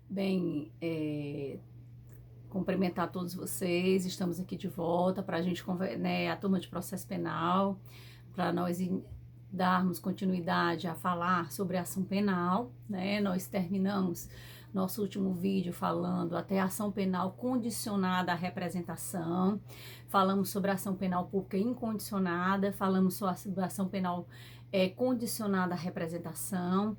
Bem, cumprimentar todos vocês, estamos aqui de volta para a gente, né, a turma de processo penal, para nós darmos continuidade a falar sobre a ação penal, né? Nós terminamos nosso último vídeo falando até a ação penal condicionada à representação, falamos sobre a ação penal pública incondicionada, falamos sobre a ação penal condicionada à representação,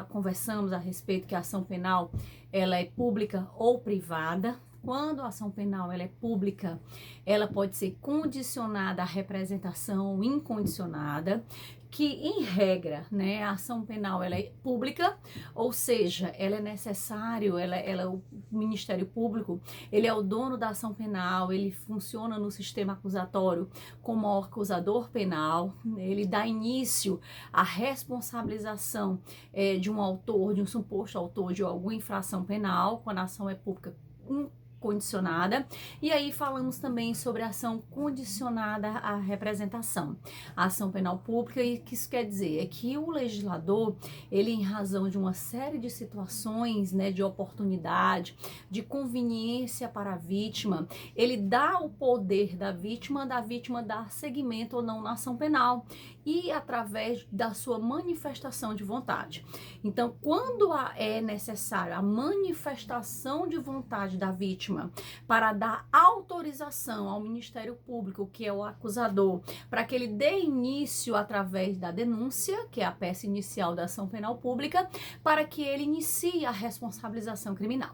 conversamos a respeito que a ação penal ela é pública ou privada. Quando a ação penal ela é pública, ela pode ser condicionada à representação ou incondicionada, que em regra, né, a ação penal ela é pública, ou seja, ela é necessário, o Ministério Público, ele é o dono da ação penal, ele funciona no sistema acusatório como acusador penal, ele dá início à responsabilização de um autor, de um suposto autor de alguma infração penal, quando a ação é pública condicionada, e aí falamos também sobre a ação condicionada à representação, a ação penal pública, e que isso quer dizer é que o legislador, ele em razão de uma série de situações, né, de oportunidade, de conveniência para a vítima, ele dá o poder da vítima dar seguimento ou não na ação penal, e através da sua manifestação de vontade. Então, quando é necessário a manifestação de vontade da vítima para dar autorização ao Ministério Público, que é o acusador, para que ele dê início através da denúncia, que é a peça inicial da ação penal pública, para que ele inicie a responsabilização criminal.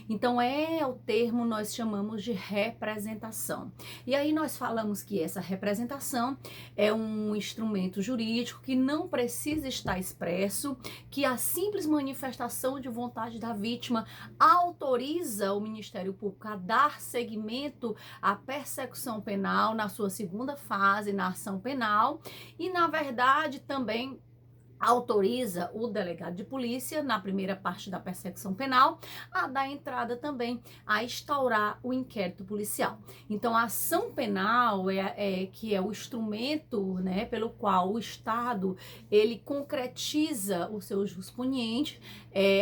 Então, é o termo nós chamamos de representação. E aí nós falamos que essa representação é um instrumento jurídico que não precisa estar expresso, que a simples manifestação de vontade da vítima autoriza o Ministério Público a dar seguimento à persecução penal na sua segunda fase, na ação penal, e na verdade também autoriza o delegado de polícia, na primeira parte da persecução penal, a dar entrada também a instaurar o inquérito policial. Então, a ação penal que é o instrumento, né, pelo qual o Estado ele concretiza o seu juspuniente,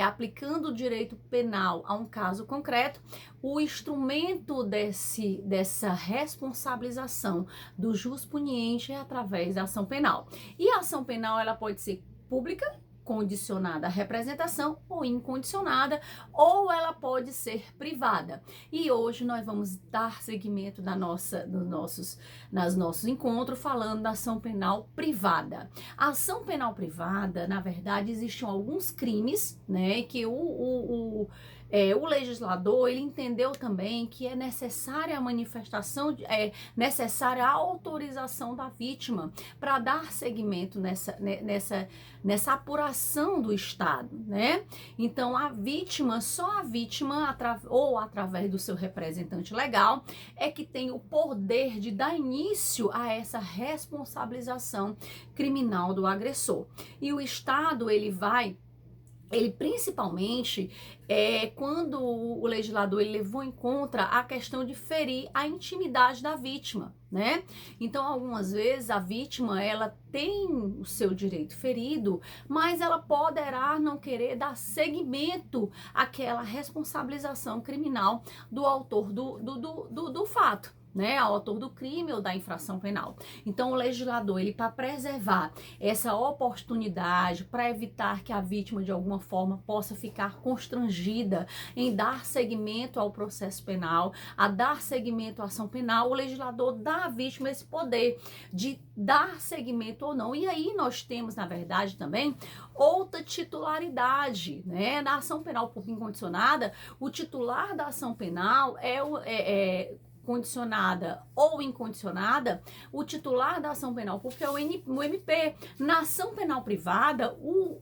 aplicando o direito penal a um caso concreto. O instrumento dessa responsabilização do juspuniente é através da ação penal. E a ação penal ela pode ser pública, condicionada à representação, ou incondicionada, ou ela pode ser privada. E hoje nós vamos dar seguimento nos nossos encontros falando da ação penal privada. A ação penal privada, na verdade, existem alguns crimes, né, que o legislador ele entendeu também que é necessária a manifestação, necessária a autorização da vítima para dar seguimento nessa apuração do Estado, né? Então só a vítima ou através do seu representante legal é que tem o poder de dar início a essa responsabilização criminal do agressor. E o Estado ele principalmente quando o legislador ele levou em conta a questão de ferir a intimidade da vítima, né? Então, algumas vezes a vítima ela tem o seu direito ferido, mas ela poderá não querer dar seguimento àquela responsabilização criminal do autor do fato, né, ao autor do crime ou da infração penal. Então, o legislador, ele para preservar essa oportunidade, para evitar que a vítima de alguma forma possa ficar constrangida em dar seguimento ao processo penal, a dar seguimento à ação penal, o legislador dá à vítima esse poder de dar seguimento ou não. E aí nós temos, na verdade, também outra titularidade, né? Na ação penal pública incondicionada, o titular da ação penal condicionada ou incondicionada, o titular da ação penal pública é o MP. Na ação penal privada, o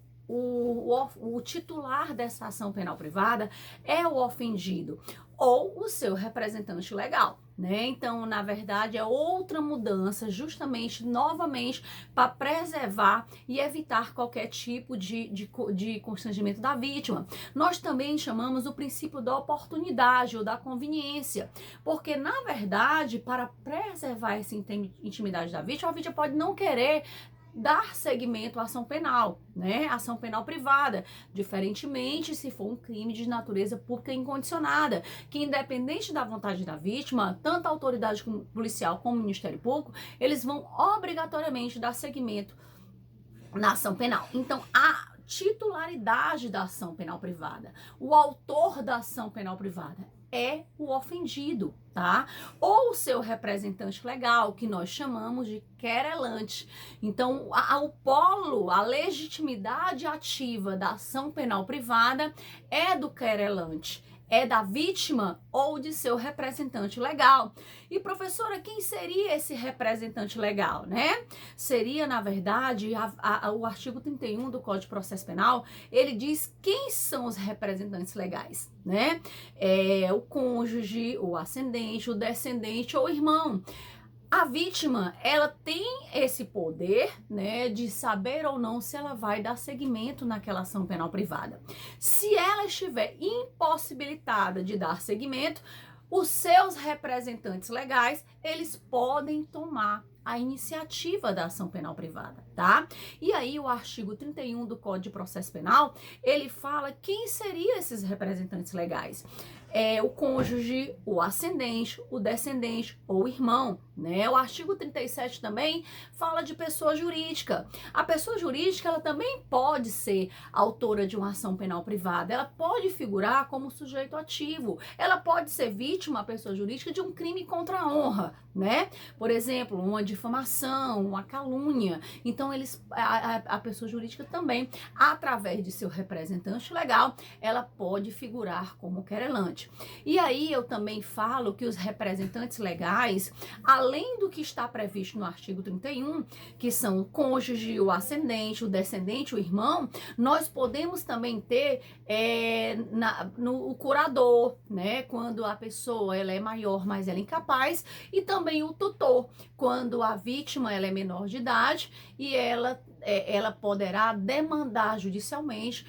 titular dessa ação penal privada é o ofendido ou o seu representante legal, né? Então, na verdade, é outra mudança, justamente, novamente, para preservar e evitar qualquer tipo de constrangimento da vítima. Nós também chamamos o princípio da oportunidade ou da conveniência, porque, na verdade, para preservar essa intimidade da vítima, a vítima pode não querer dar seguimento à ação penal, né? Ação penal privada, diferentemente se for um crime de natureza pública incondicionada, que independente da vontade da vítima, tanto a autoridade policial como o Ministério Público, eles vão obrigatoriamente dar seguimento na ação penal. Então, a titularidade da ação penal privada, o autor da ação penal privada é o ofendido, tá? Ou o seu representante legal, que nós chamamos de querelante. Então, o polo, a legitimidade ativa da ação penal privada é do querelante, é da vítima ou de seu representante legal. E, professora, quem seria esse representante legal, né? Seria, na verdade, o artigo 31 do Código de Processo Penal, ele diz quem são os representantes legais, né? O cônjuge, o ascendente, o descendente ou o irmão. A vítima, ela tem esse poder, né, de saber ou não se ela vai dar seguimento naquela ação penal privada. Se ela estiver impossibilitada de dar seguimento, os seus representantes legais, eles podem tomar a iniciativa da ação penal privada, tá? E aí o artigo 31 do Código de Processo Penal, ele fala quem seriam esses representantes legais. O cônjuge, o ascendente, o descendente ou o irmão, né? O artigo 37 também fala de pessoa jurídica. A pessoa jurídica, ela também pode ser autora de uma ação penal privada, ela pode figurar como sujeito ativo, ela pode ser vítima, a pessoa jurídica, de um crime contra a honra, né? Por exemplo, uma difamação, uma calúnia. Então, a pessoa jurídica também, através de seu representante legal, ela pode figurar como querelante. E aí eu também falo que os representantes legais, além do que está previsto no artigo 31, que são o cônjuge, o ascendente, o descendente, o irmão, nós podemos também ter o curador, né? Quando a pessoa ela é maior, mas ela é incapaz, e também o tutor, quando a vítima ela é menor de idade e ela poderá demandar judicialmente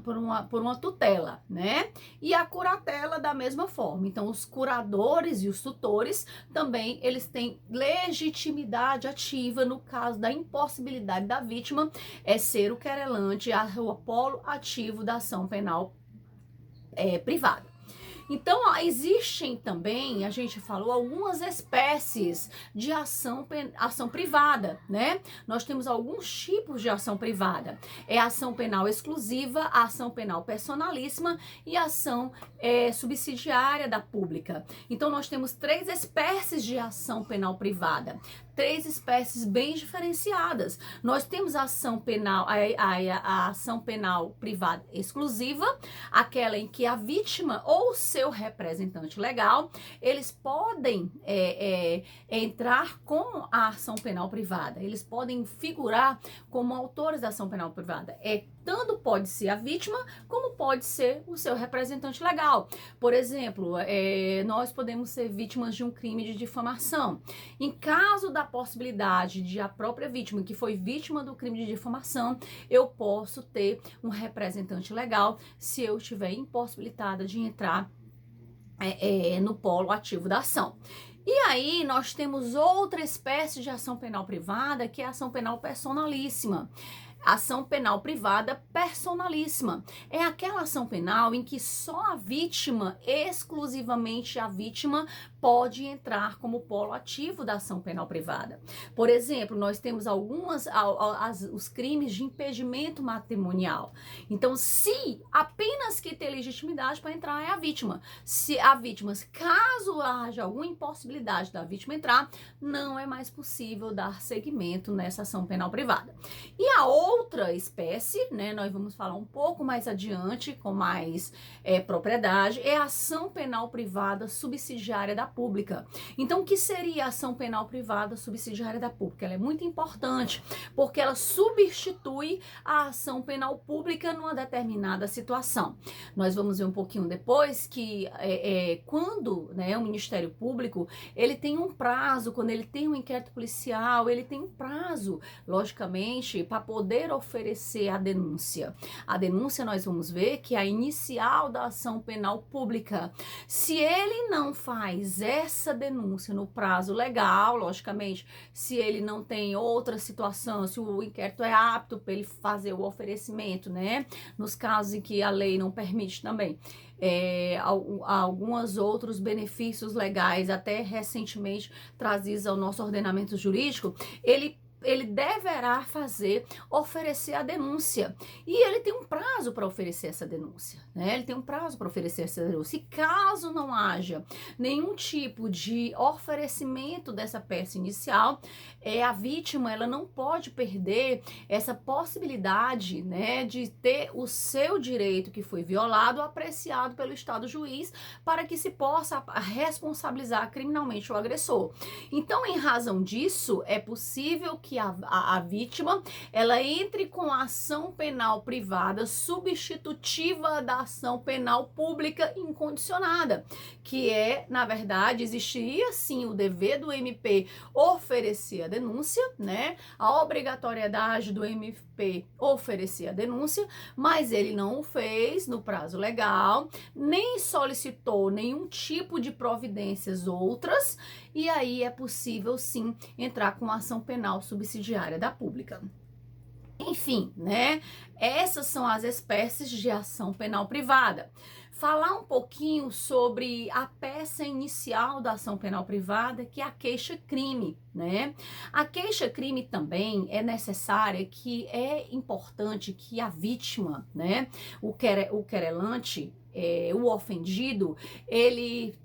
por uma tutela, né? E a curatela da mesma forma. Então, os curadores e os tutores também, eles têm legitimidade ativa no caso da impossibilidade da vítima ser o querelante, o polo ativo da ação penal privada. Então, existem também, a gente falou, algumas espécies de ação privada, né? Nós temos alguns tipos de ação privada. A ação penal exclusiva, a ação penal personalíssima e a ação subsidiária da pública. Então, nós temos 3 espécies de ação penal privada. 3 espécies bem diferenciadas. Nós temos a ação penal, a ação penal privada exclusiva, aquela em que a vítima ou seu representante legal, eles podem entrar com a ação penal privada. Eles podem figurar como autores da ação penal privada. Tanto pode ser a vítima, como pode ser o seu representante legal. Por exemplo, nós podemos ser vítimas de um crime de difamação. Em caso da possibilidade de a própria vítima, que foi vítima do crime de difamação, eu posso ter um representante legal se eu estiver impossibilitada de entrar no polo ativo da ação. E aí nós temos outra espécie de ação penal privada, que é a ação penal personalíssima. Ação penal privada personalíssima. É aquela ação penal em que só a vítima, exclusivamente a vítima, pode entrar como polo ativo da ação penal privada. Por exemplo, nós temos os crimes de impedimento matrimonial. Então, se apenas que tem legitimidade para entrar é a vítima. Se a vítima, caso haja alguma impossibilidade da vítima entrar, não é mais possível dar seguimento nessa ação penal privada. E a outra espécie, né, nós vamos falar um pouco mais adiante, com mais propriedade, é a ação penal privada subsidiária da pública. Então, o que seria a ação penal privada subsidiária da pública? Ela é muito importante, porque ela substitui a ação penal pública numa determinada situação. Nós vamos ver um pouquinho depois que quando, né, o Ministério Público, ele tem um prazo, quando ele tem um inquérito policial, ele tem um prazo, logicamente, para poder poder oferecer a denúncia. A denúncia, nós vamos ver que é a inicial da ação penal pública. Se ele não faz essa denúncia no prazo legal, logicamente, se ele não tem outra situação, se o inquérito é apto para ele fazer o oferecimento, né? Nos casos em que a lei não permite também. Alguns outros benefícios legais, até recentemente trazidos ao nosso ordenamento jurídico, ele deverá oferecer a denúncia. E ele tem um prazo para oferecer essa denúncia, né? Ele tem um prazo para oferecer essa denúncia. E caso não haja nenhum tipo de oferecimento dessa peça inicial, a vítima, ela não pode perder essa possibilidade, né, de ter o seu direito que foi violado apreciado pelo Estado juiz para que se possa responsabilizar criminalmente o agressor. Então, em razão disso, é possível que a vítima, ela entre com a ação penal privada substitutiva da ação penal pública incondicionada, que na verdade, existiria sim o dever do MP oferecer a denúncia, né? A obrigatoriedade do MP oferecer a denúncia, mas ele não o fez no prazo legal, nem solicitou nenhum tipo de providências outras, e aí é possível sim entrar com ação penal subsidiária da pública. Enfim, né? Essas são as espécies de ação penal privada. Falar um pouquinho sobre a peça inicial da ação penal privada, que é a queixa-crime, né? A queixa-crime também é necessária, que é importante que a vítima, né? O querelante, o ofendido, ele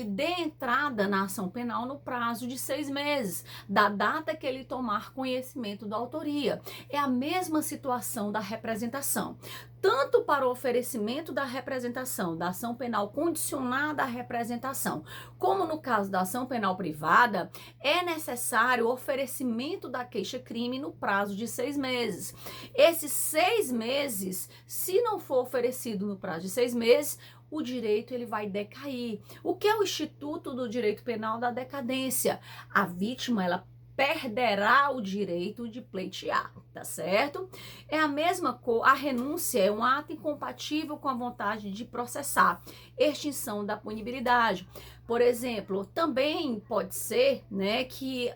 dê entrada na ação penal no prazo de 6 meses, da data que ele tomar conhecimento da autoria. É a mesma situação da representação. Tanto para o oferecimento da representação, da ação penal condicionada à representação, como no caso da ação penal privada, é necessário o oferecimento da queixa-crime no prazo de 6 meses. Esses 6 meses, se não for oferecido no prazo de 6 meses, o direito ele vai decair. O que é o Instituto do Direito Penal da Decadência? A vítima, ela perderá o direito de pleitear, tá certo? É a mesma coisa, a renúncia é um ato incompatível com a vontade de processar, extinção da punibilidade. Por exemplo, também pode ser, né, que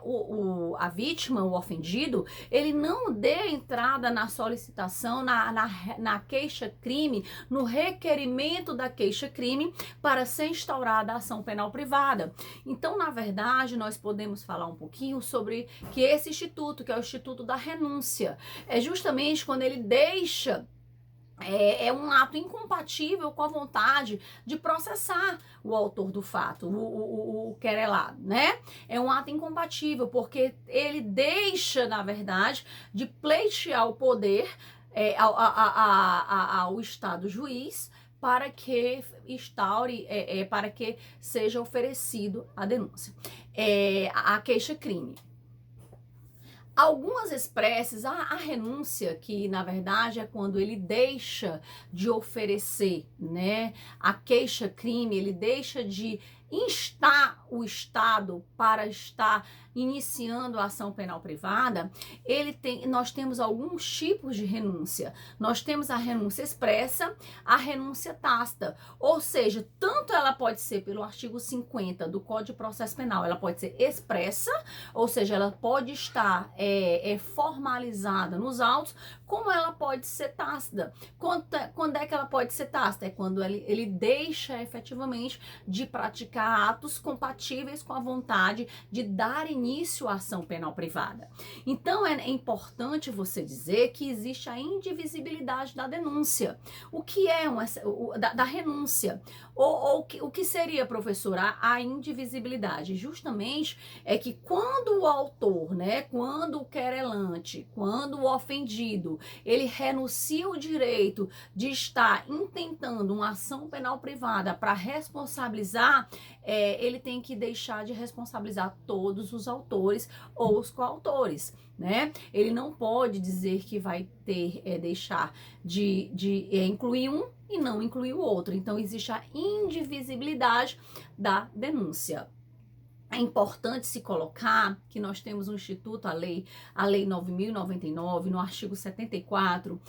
a vítima, o ofendido, ele não dê entrada na solicitação, na queixa-crime, no requerimento da queixa-crime para ser instaurada a ação penal privada. Então, na verdade, nós podemos falar um pouquinho sobre que esse instituto, que é o Instituto da Renúncia, é justamente quando ele deixa um ato incompatível com a vontade de processar o autor do fato, o querelado, né? É um ato incompatível, porque ele deixa, na verdade, de pleitear o poder ao Estado juiz para que instaure, para que seja oferecido a denúncia. A queixa-crime. Algumas espécies, a renúncia, que na verdade é quando ele deixa de oferecer, né, a queixa-crime, ele deixa de instar o Estado para estar iniciando a ação penal privada, nós temos alguns tipos de renúncia. Nós temos a renúncia expressa, a renúncia tácita, ou seja, tanto ela pode ser pelo artigo 50 do Código de Processo Penal, ela pode ser expressa, ou seja, ela pode estar formalizada nos autos, como ela pode ser tácita. Quando é que ela pode ser tácita? É quando ele deixa efetivamente de praticar atos compatíveis com a vontade de dar início à ação penal privada. Então, é importante você dizer que existe a indivisibilidade da denúncia. O que é da renúncia? O que seria, professora, a indivisibilidade? Justamente é que quando o autor, né, quando o querelante, quando o ofendido, ele renuncia o direito de estar intentando uma ação penal privada para responsabilizar, ele tem que deixar de responsabilizar todos os autores ou os coautores, né? Ele não pode dizer que vai deixar de incluir um e não incluir o outro. Então, existe a indivisibilidade da denúncia. é importante se colocar que nós temos um instituto, a lei 9.099, no artigo 74,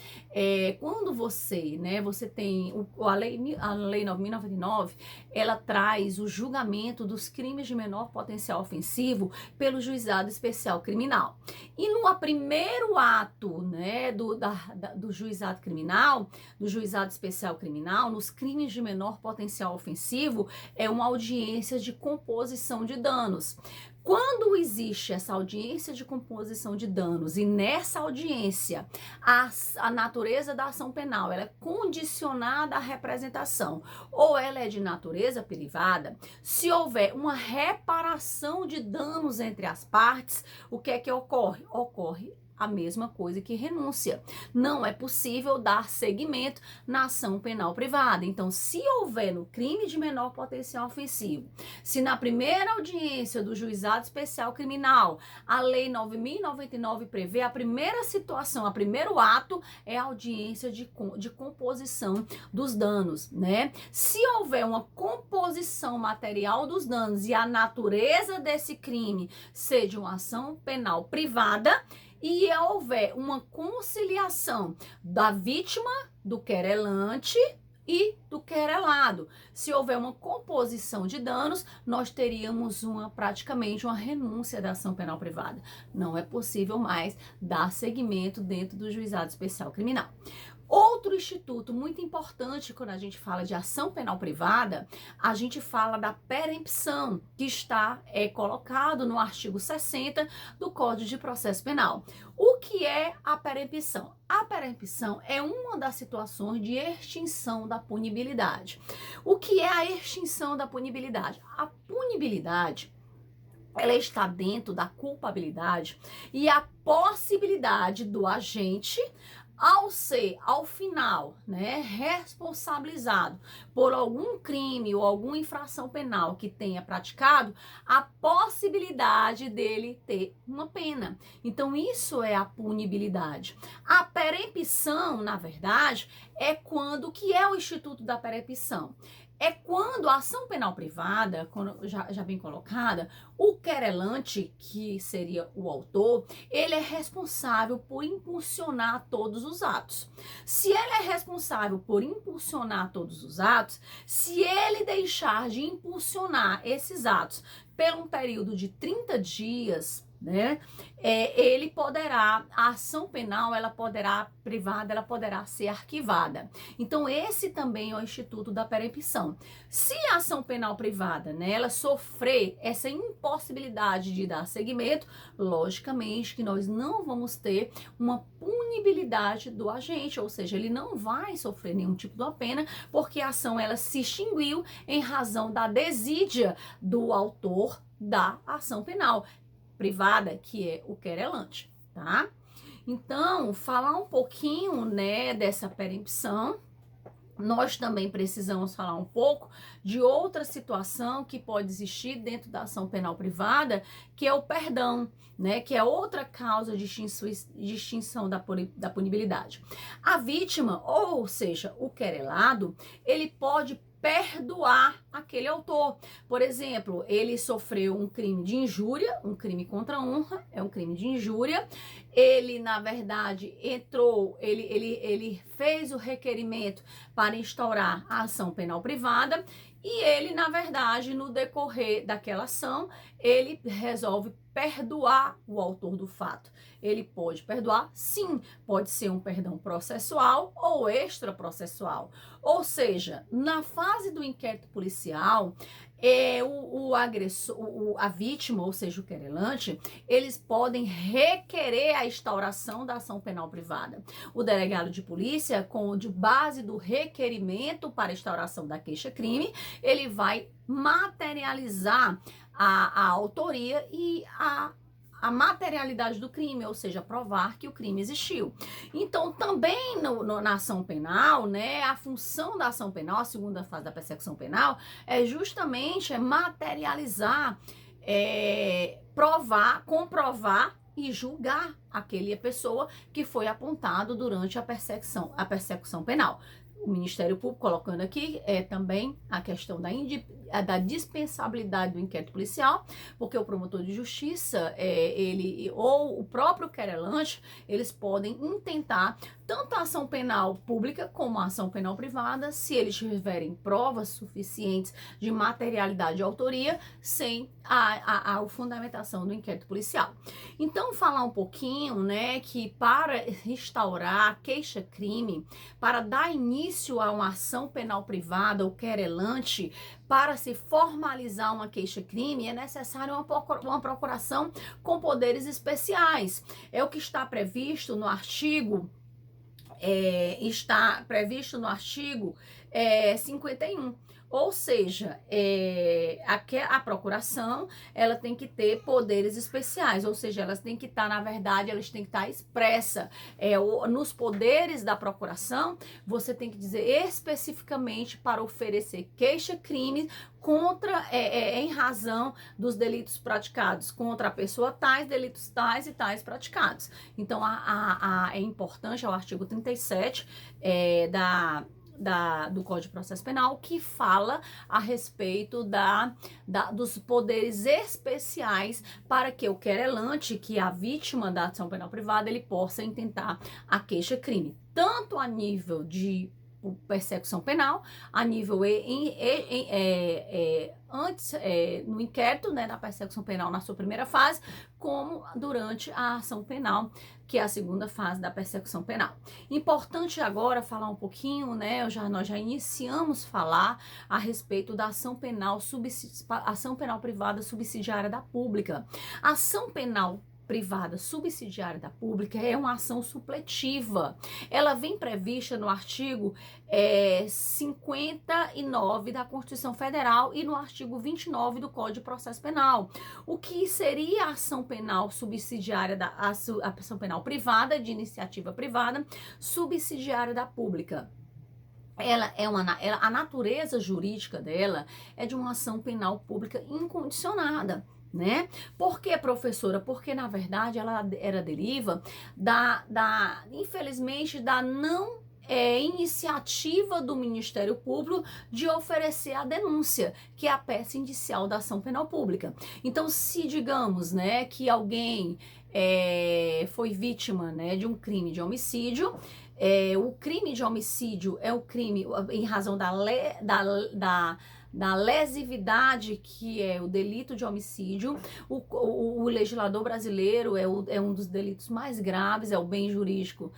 quando você, né, você tem a lei 9.099, ela traz o julgamento dos crimes de menor potencial ofensivo pelo juizado especial criminal. E no primeiro ato, né, do juizado criminal, do juizado especial criminal, nos crimes de menor potencial ofensivo, é uma audiência de composição de danos. Quando existe essa audiência de composição de danos e nessa audiência a natureza da ação penal ela é condicionada à representação ou ela é de natureza privada, se houver uma reparação de danos entre as partes, o que é que ocorre? Ocorre a mesma coisa que renúncia. Não é possível dar seguimento na ação penal privada. Então, se houver no crime de menor potencial ofensivo, se na primeira audiência do juizado especial criminal, a lei 9.099 prevê a primeira situação, o primeiro ato é a audiência de composição dos danos, né? Se houver uma composição material dos danos e a natureza desse crime seja uma ação penal privada, e houver uma conciliação da vítima, do querelante e do querelado. Se houver uma composição de danos, nós teríamos praticamente uma renúncia da ação penal privada. Não é possível mais dar seguimento dentro do juizado especial criminal. Outro instituto muito importante quando a gente fala de ação penal privada, a gente fala da perempção, que está colocado no artigo 60 do Código de Processo Penal. O que é a perempção? A perempção é uma das situações de extinção da punibilidade. O que é a extinção da punibilidade? A punibilidade ela está dentro da culpabilidade e a possibilidade do agente ao final, né, responsabilizado por algum crime ou alguma infração penal que tenha praticado, a possibilidade dele ter uma pena. Então, isso é a punibilidade. A perempção, na verdade, é quando, que é o Instituto da Perempção? É quando a ação penal privada, quando já bem colocada, o querelante, que seria o autor, ele é responsável por impulsionar todos os atos. Se ele é responsável por impulsionar todos os atos, se ele deixar de impulsionar esses atos por um período de 30 dias, né, ele poderá, a ação penal, privada, ela poderá ser arquivada. Então, esse também é o Instituto da Perempção. Se a ação penal privada, né, ela sofrer essa impossibilidade de dar seguimento, logicamente que nós não vamos ter uma punibilidade do agente, ou seja, ele não vai sofrer nenhum tipo de pena, porque a ação ela se extinguiu em razão da desídia do autor da ação penal privada, que é o querelante, tá? Então, falar um pouquinho, né, dessa perempção, nós também precisamos falar um pouco de outra situação que pode existir dentro da ação penal privada, que é o perdão, né, que é outra causa de extinção da punibilidade. A vítima, ou seja, o querelado, ele pode perdoar aquele autor. Por exemplo, ele sofreu um crime de injúria, um crime contra a honra, é um crime de injúria. Ele, na verdade, ele fez o requerimento para instaurar a ação penal privada e ele, na verdade, no decorrer daquela ação, ele resolve perdoar o autor do fato. Ele pode perdoar? Sim, pode ser um perdão processual ou extraprocessual. Ou seja, na fase do inquérito policial, o agressor, a vítima, ou seja, o querelante, eles podem requerer a instauração da ação penal privada. O delegado de polícia, de base do requerimento para instauração da queixa-crime, ele vai materializar a autoria e a materialidade do crime, ou seja, provar que o crime existiu. Então, também na ação penal, né, a função da ação penal, a segunda fase da persecução penal, é justamente materializar, provar, comprovar e julgar aquela pessoa que foi apontado durante a persecução penal. O Ministério Público colocando aqui também a questão da dispensabilidade do inquérito policial, porque o promotor de justiça, ele ou o próprio querelante, eles podem intentar tanto a ação penal pública como a ação penal privada, se eles tiverem provas suficientes de materialidade e autoria, sem a fundamentação do inquérito policial. Então, falar um pouquinho, né, que para instaurar a queixa-crime, para dar início a uma ação penal privada, o querelante, para se formalizar uma queixa-crime, é necessário uma procuração com poderes especiais. É o que está previsto no artigo 51. Ou seja, a procuração, ela tem que ter poderes especiais, ou seja, elas têm que estar, na verdade, elas têm que estar expressa. Nos poderes da procuração, você tem que dizer especificamente para oferecer queixa-crime em razão dos delitos praticados contra a pessoa, tais delitos tais e tais praticados. Então, é importante, é o artigo 37 do Código de Processo Penal, que fala a respeito dos poderes especiais para que o querelante, que é a vítima da ação penal privada, ele possa intentar a queixa-crime, tanto a nível de persecução penal, a nível no inquérito, né, da persecução penal na sua primeira fase, como durante a ação penal, que é a segunda fase da persecução penal. Importante agora falar um pouquinho, né, nós já iniciamos falar a respeito da ação penal privada subsidiária da pública. A ação penal privada subsidiária da pública é uma ação supletiva. Ela vem prevista no artigo 59 da Constituição Federal e no artigo 29 do Código de Processo Penal. O que seria a ação penal subsidiária a ação penal privada, de iniciativa privada, subsidiária da pública? A natureza jurídica dela é de uma ação penal pública incondicionada, né? Por que, professora? Porque, na verdade, ela era deriva infelizmente, da não iniciativa do Ministério Público de oferecer a denúncia, que é a peça indicial da ação penal pública. Então, se digamos, né, que alguém foi vítima, né, de um crime de homicídio, o crime de homicídio é o crime em razão da lesividade, que é o delito de homicídio. O legislador brasileiro é um dos delitos mais graves, é o bem jurídico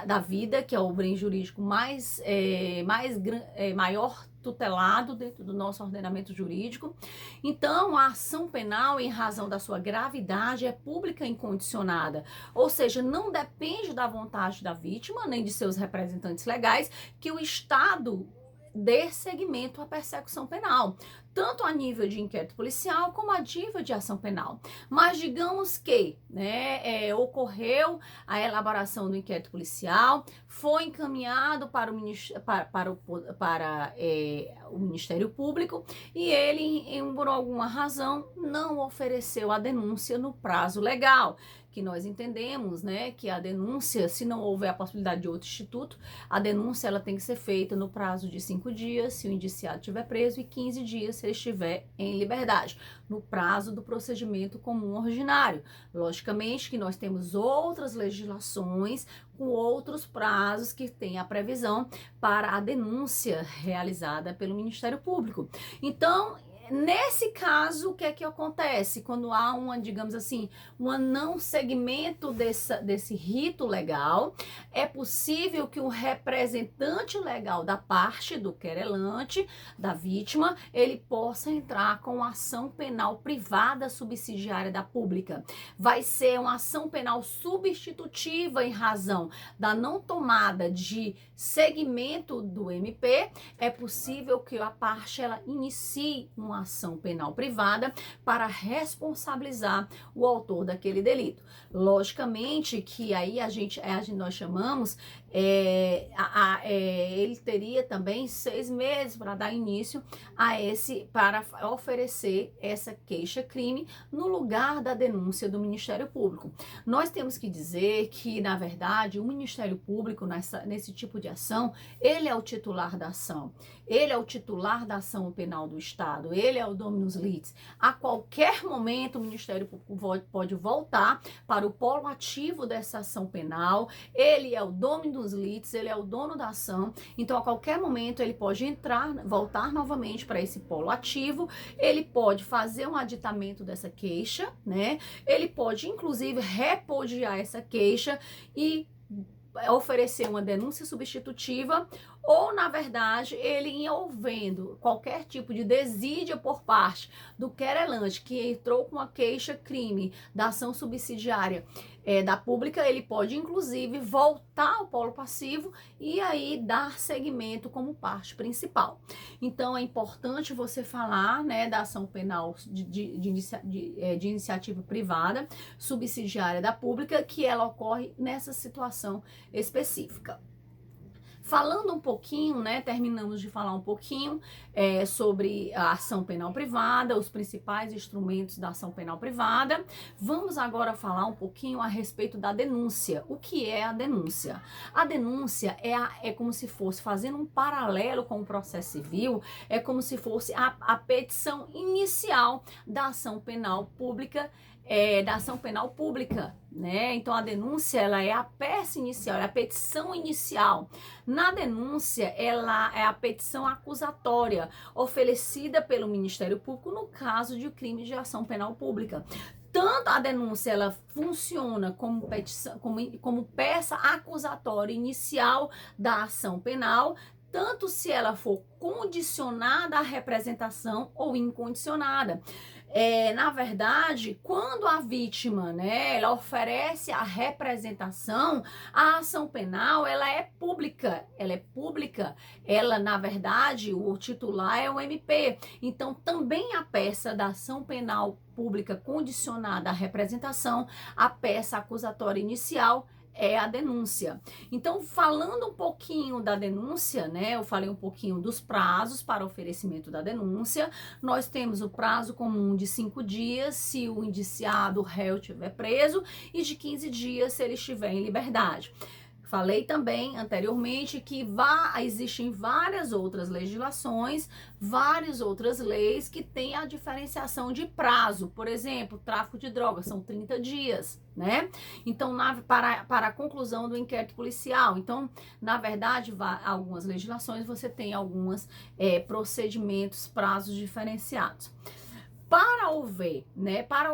da vida, que é o bem jurídico maior tutelado dentro do nosso ordenamento jurídico. Então, a ação penal, em razão da sua gravidade, é pública incondicionada, ou seja, não depende da vontade da vítima, nem de seus representantes legais, que o Estado dê seguimento à persecução penal, tanto a nível de inquérito policial como a nível de ação penal. Mas digamos que, né, ocorreu a elaboração do inquérito policial, foi encaminhado para o Ministério Público e ele, por alguma razão, não ofereceu a denúncia no prazo legal, que nós entendemos, né, que a denúncia, se não houver a possibilidade de outro instituto, a denúncia ela tem que ser feita no prazo de 5 dias, se o indiciado estiver preso, e 15 dias se ele estiver em liberdade, no prazo do procedimento comum ordinário. Logicamente que nós temos outras legislações com outros prazos que têm a previsão para a denúncia realizada pelo Ministério Público. Então, nesse caso, o que é que acontece? Quando há digamos assim, um não segmento desse rito legal, é possível que o representante legal da parte do querelante, da vítima, ele possa entrar com ação penal privada subsidiária da pública. Vai ser uma ação penal substitutiva em razão da não tomada de segmento do MP. É possível que a parte ela inicie uma ação penal privada para responsabilizar o autor daquele delito. Logicamente que aí nós chamamos ele teria também 6 meses para dar início para oferecer essa queixa-crime no lugar da denúncia do Ministério Público. Nós temos que dizer que, na verdade, o Ministério Público, nesse tipo de ação, ele é o titular da ação. Ele é o titular da ação penal do Estado. Ele é o dominus litis. A qualquer momento, o Ministério Público pode voltar para o polo ativo dessa ação penal. Ele é o dominus litis, ele é o dono da ação. Então, a qualquer momento, ele pode voltar novamente para esse polo ativo. Ele pode fazer um aditamento dessa queixa, né? Ele pode, inclusive, repudiar essa queixa e oferecer uma denúncia substitutiva, ou, na verdade, ele envolvendo qualquer tipo de desídia por parte do querelante que entrou com a queixa-crime da ação subsidiária da pública, ele pode, inclusive, voltar ao polo passivo e aí dar seguimento como parte principal. Então, é importante você falar, né, da ação penal de iniciativa privada, subsidiária da pública, que ela ocorre nessa situação específica. Falando um pouquinho, né, terminamos de falar um pouquinho sobre a ação penal privada, os principais instrumentos da ação penal privada. Vamos agora falar um pouquinho a respeito da denúncia. O que é a denúncia? A denúncia é como se fosse, fazendo um paralelo com o processo civil, é como se fosse a petição inicial da ação penal pública, né? Então, a denúncia, ela é a peça inicial, é a petição inicial. Na denúncia, ela é a petição acusatória oferecida pelo Ministério Público no caso de crime de ação penal pública. Tanto a denúncia, ela funciona como petição, como peça acusatória inicial da ação penal, tanto se ela for condicionada à representação ou incondicionada. Na verdade, quando a vítima, né, ela oferece a representação, a ação penal, ela é pública, na verdade, o titular é o MP. Então, também a peça da ação penal pública condicionada à representação, a peça acusatória inicial, é a denúncia. Então, falando um pouquinho da denúncia, né, eu falei um pouquinho dos prazos para oferecimento da denúncia. Nós temos o prazo comum de 5 dias se o indiciado, o réu, estiver preso, e de 15 dias se ele estiver em liberdade. Falei também anteriormente que existem várias outras legislações, várias outras leis que têm a diferenciação de prazo. Por exemplo, tráfico de drogas são 30 dias, né? Então, para a conclusão do inquérito policial. Então, na verdade, algumas legislações você tem alguns procedimentos, prazos diferenciados. Para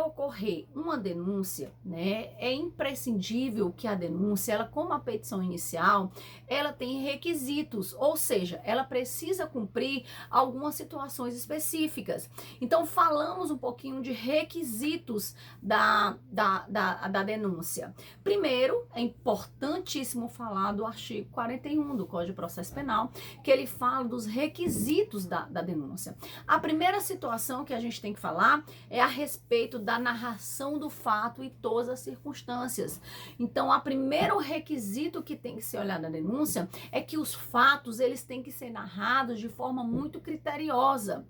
ocorrer uma denúncia, né, é imprescindível que a denúncia, ela, como a petição inicial, ela tem requisitos, ou seja, ela precisa cumprir algumas situações específicas. Então, falamos um pouquinho de requisitos da denúncia. Primeiro, é importantíssimo falar do artigo 41 do Código de Processo Penal, que ele fala dos requisitos da denúncia. A primeira situação que a gente tem que falar é a respeito da narração do fato e todas as circunstâncias. Então, o primeiro requisito que tem que ser olhado na denúncia é que os fatos, eles têm que ser narrados de forma muito criteriosa.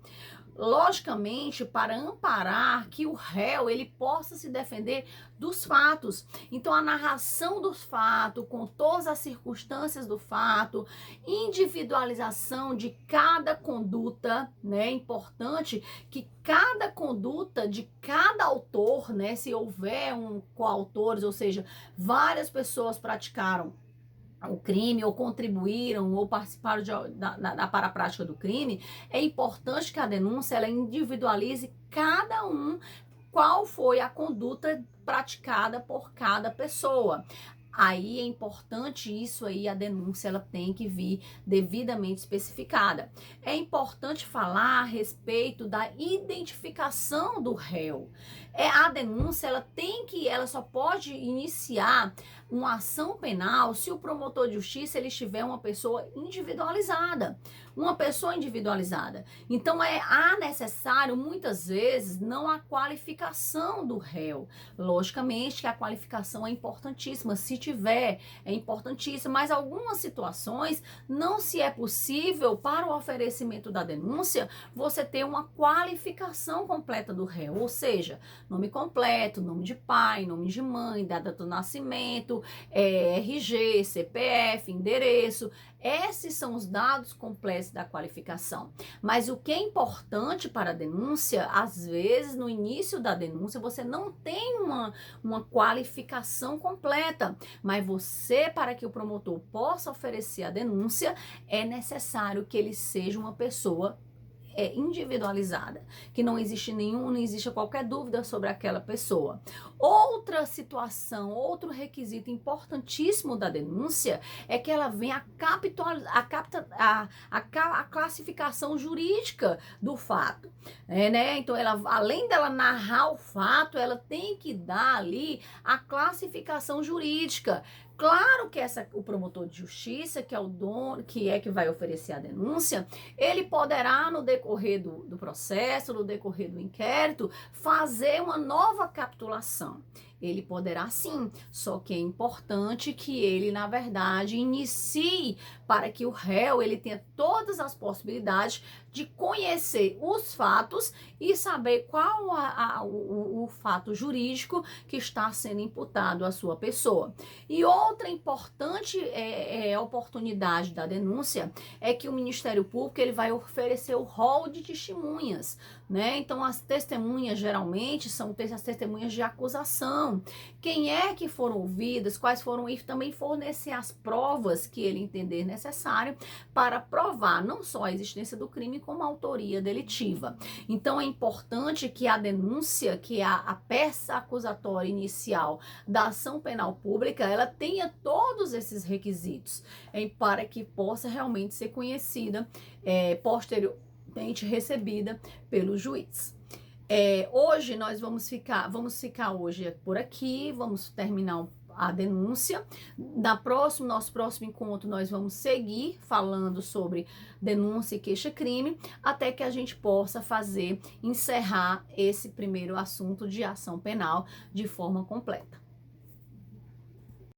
Logicamente, para amparar que o réu ele possa se defender dos fatos. Então, a narração dos fatos, com todas as circunstâncias do fato, individualização de cada conduta, né? É importante que cada conduta de cada autor, né? Se houver coautores, ou seja, várias pessoas praticaram o crime, ou contribuíram, ou participaram para a prática do crime, é importante que a denúncia ela individualize cada um, qual foi a conduta praticada por cada pessoa. Aí é importante isso aí, a denúncia ela tem que vir devidamente especificada. É importante falar a respeito da identificação do réu. A denúncia ela só pode iniciar uma ação penal se o promotor de justiça ele estiver uma pessoa individualizada. Uma pessoa individualizada. Então, há necessário, muitas vezes, não a qualificação do réu. Logicamente que a qualificação é importantíssima, se tiver, é importantíssima, mas algumas situações não se é possível, para o oferecimento da denúncia, você ter uma qualificação completa do réu, ou seja, nome completo, nome de pai, nome de mãe, data do nascimento, RG, CPF, endereço. Esses são os dados completos da qualificação. Mas o que é importante para a denúncia, às vezes, no início da denúncia, você não tem uma qualificação completa. Mas você, para que o promotor possa oferecer a denúncia, é necessário que ele seja uma pessoa individualizada, que não existe não existe qualquer dúvida sobre aquela pessoa. Outra situação, outro requisito importantíssimo da denúncia é que ela venha a classificação jurídica do fato, né? Então, ela, além dela narrar o fato, ela tem que dar ali a classificação jurídica. Claro que o promotor de justiça, que é o dono, que vai oferecer a denúncia, ele poderá, no decorrer do processo, no decorrer do inquérito, fazer uma nova capitulação. Ele poderá sim, só que é importante que ele, na verdade, inicie para que o réu ele tenha todas as possibilidades de conhecer os fatos e saber qual o fato jurídico que está sendo imputado à sua pessoa. E outra importante oportunidade da denúncia é que o Ministério Público ele vai oferecer o rol de testemunhas, né? Então, as testemunhas geralmente são as testemunhas de acusação. Quem é que foram ouvidas, quais foram, e também fornecer as provas que ele entender necessário para provar não só a existência do crime, como a autoria delitiva. Então, é importante que a denúncia, que a peça acusatória inicial da ação penal pública, ela tenha todos esses requisitos para que possa realmente ser conhecida posteriormente recebida pelo juiz. Hoje nós vamos ficar hoje por aqui, vamos terminar a denúncia. Nosso próximo encontro nós vamos seguir falando sobre denúncia e queixa-crime, até que a gente possa encerrar esse primeiro assunto de ação penal de forma completa.